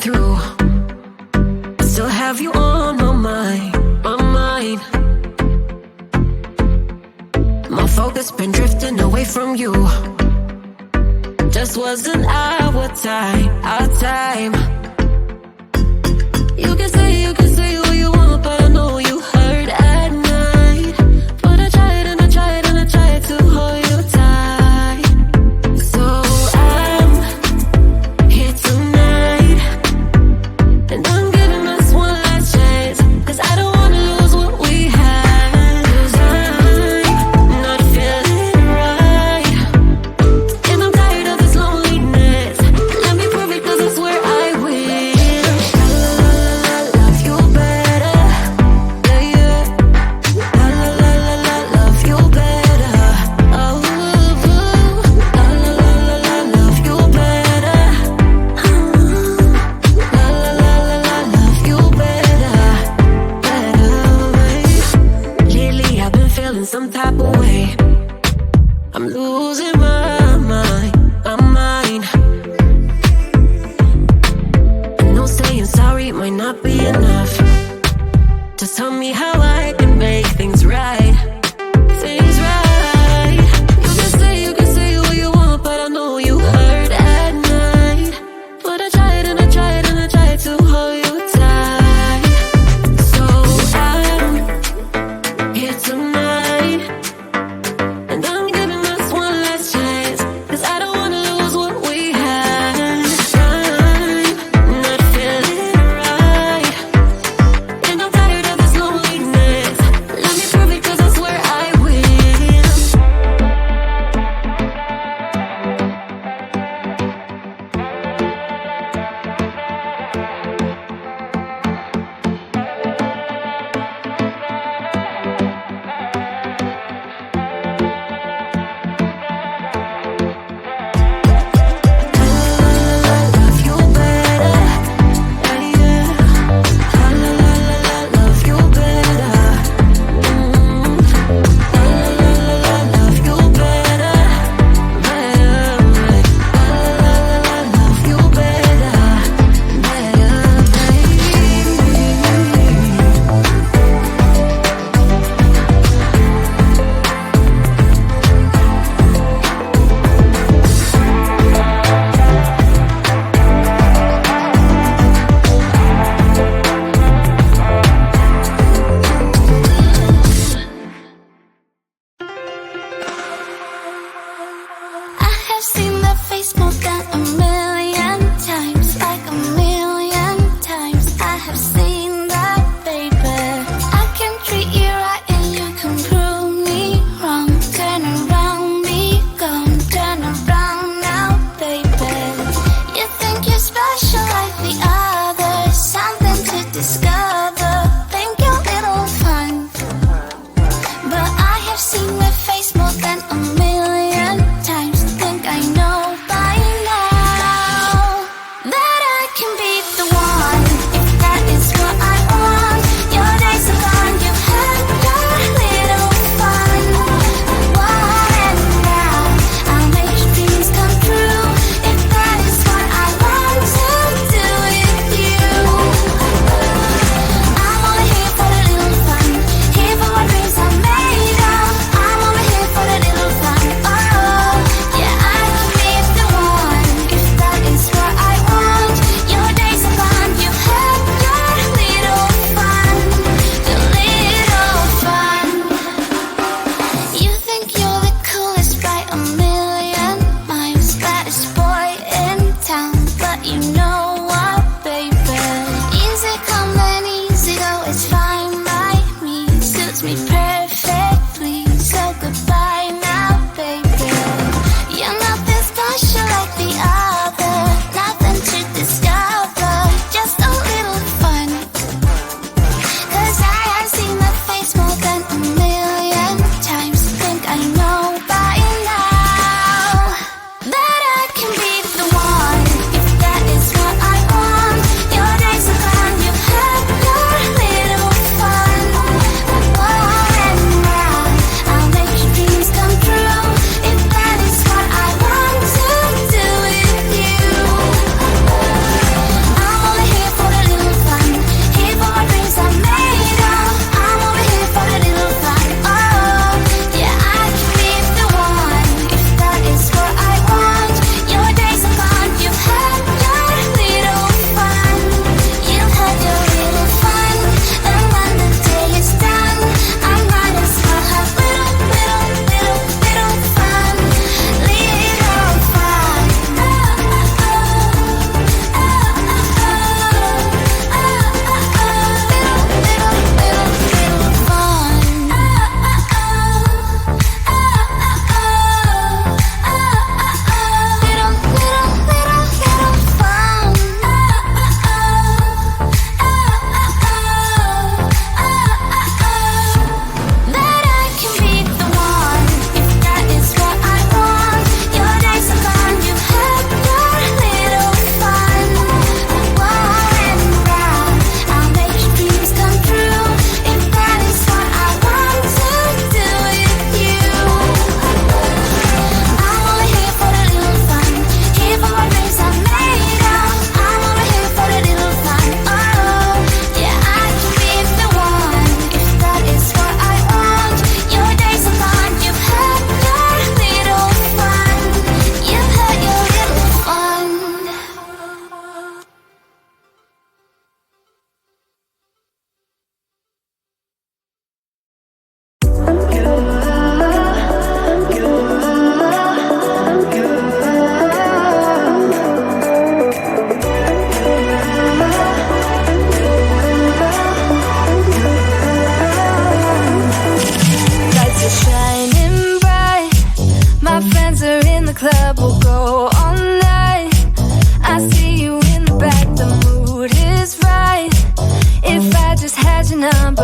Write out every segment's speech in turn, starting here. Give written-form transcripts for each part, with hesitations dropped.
through. I still have you on my mind, my mind. My focus been drifting away from you. Just wasn't our time, our time. You can say what you want, but I know you hurt at night. But I tried and I tried and I tried to hold you tight. So I'm here tonight, and I'm giving us one last chance, 'cause I don't wanna lose what we had. 'Cause I'm not feeling right, and I'm tired of this loneliness. Let me prove it, 'cause I swear I will. La la la la, love you better. Yeah, yeah. La la la la la, love you better. Oh, la la la la la, love you better. La la la la la, love you better, better way. Lately I've been feeling some type of way. I'm losing my mind, my mind. I know saying sorry might not be enough. Just tell me how I can make things right, things right. You can say what you want, but I know you hurt at night. But I tried and I tried and I tried to hold you tight. So I'm here tonight, and I'm giving us one last chance, 'cause I don't wanna lose what we had. I'm not feeling right, and I'm tired of this loneliness. Let me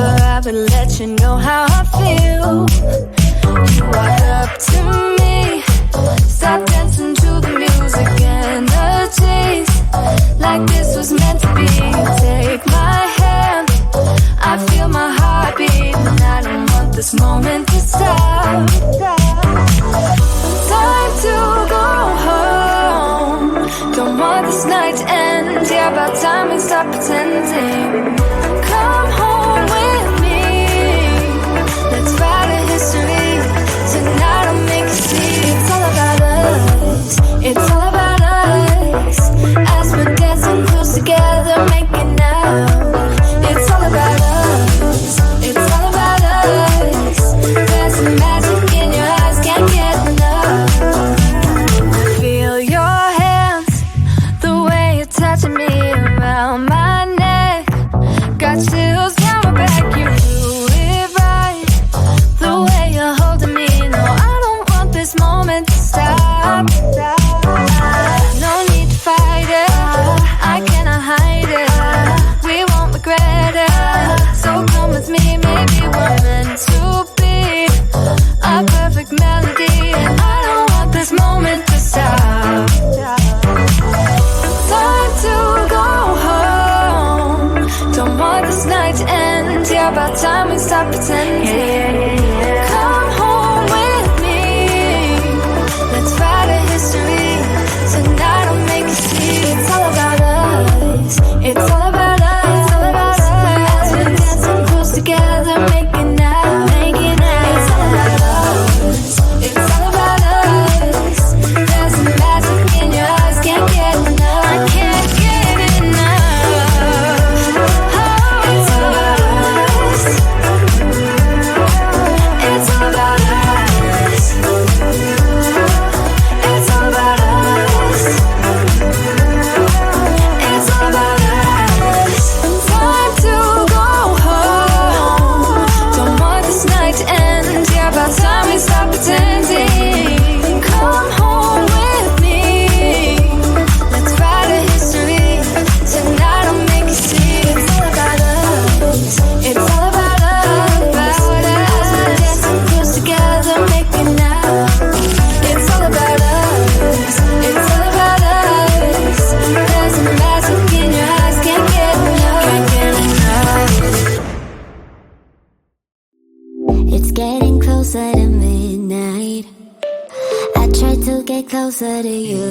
I would let you know how I feel. You walk up to me, stop dancing to the music and the chase, like this was meant to be. Take my hand, I feel my heart beat, and I don't want this moment to stop. Time to go home, don't want this night to end. Yeah, about time we stop pretending. Come home with me, let's write a history. Tonight I'll make you see. It's all about us, it's all about us. As we're dancing close together, making out. It's all about us, it's all about us. There's some magic in your eyes, can't get enough. Feel your hands, the way you're touching me around my neck. Got chills down my back, you do it right. The way you're holding me, no, I don't want this moment to stop. No need to fight it, I cannot hide it. We won't regret it, so come with me, maybe we're meant to be. A perfect melody, and I don't want this moment to stop. Time to go home, don't want this night to end. Yeah, about time we stop pretending. Come home with me, let's write a history. Tonight I'll make you see. It's all about us, it's all about us, all about us. We're dancing close together, making out, making out. It's all about us, it's all about us. There's some magic in your eyes, can't get enough. I can't get enough. Oh, it's all about us, it's all about us. It's all about us, it's all about us. Time to go home, don't want this night to end. Yeah, about time we stop pretending. Come home with me, let's write a history. Tonight I'll make you see. It's all about us, it's all about us, about us. We're dancing close together, making out. It's all about us, it's all about us. There's some magic in your eyes, can't get enough, can't get enough. It's getting closer to midnight. I try to get closer to you,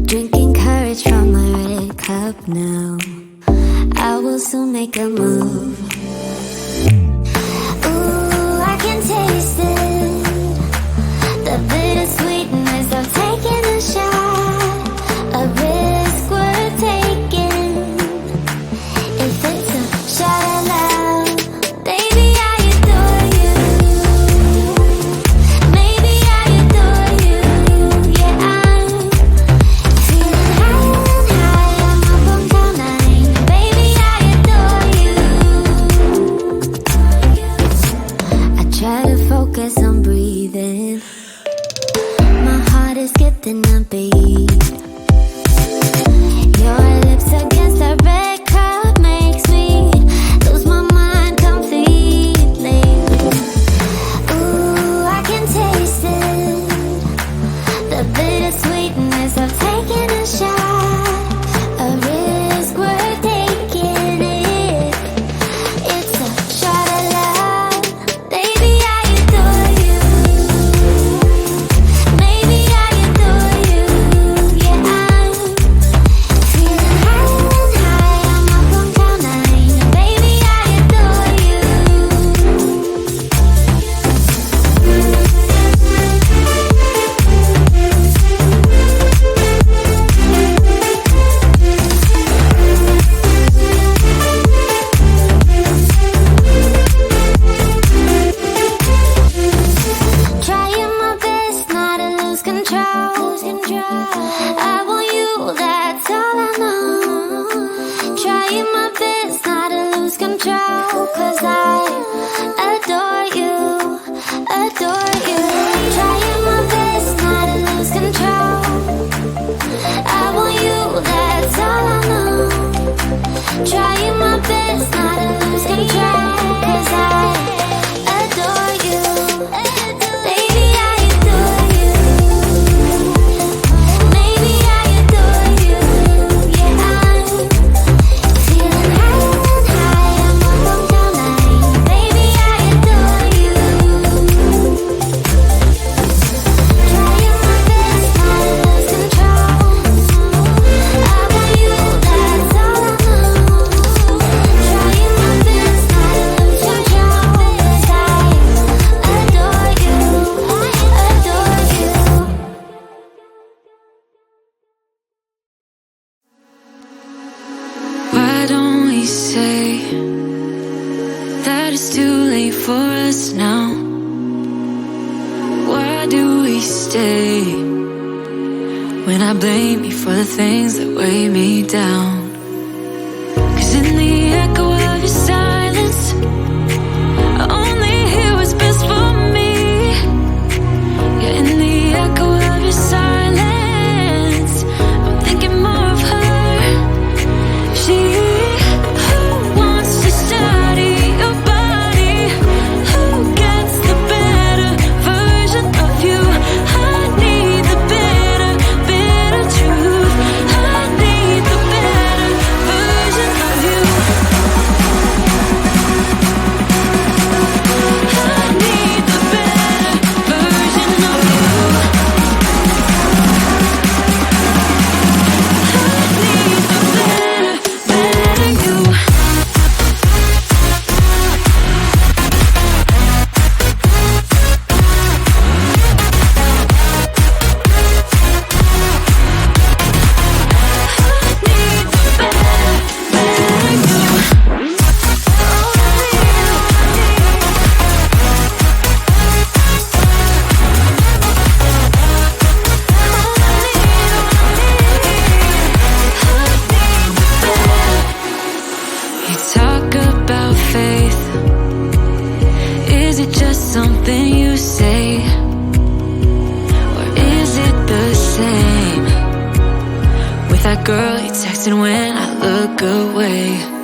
drinking courage from my red cup now. I will soon make a move. Ooh, I can taste it, the bittersweetness of taking a shot, a risk worth taking. If it's a shot at love, baby, I adore you. Maybe I adore you. Yeah, I'm feeling high and high. I'm up on cloud nine. Baby, I adore you. for us now? Why do we stay when I blame you for the things that weigh me down? 'Cause in the echo of your silence, I only hear what's best for me. Yeah, in the echo of your silence, I'm thinking more of her. She who wants to study your body, who gets the better version of you. I need the bitter, bitter truth. I need the better version of you. I need the better version of you. I need the better, better you. You talk about faith. Is it just something you say? Or is it the same with that girl you texted when I look away?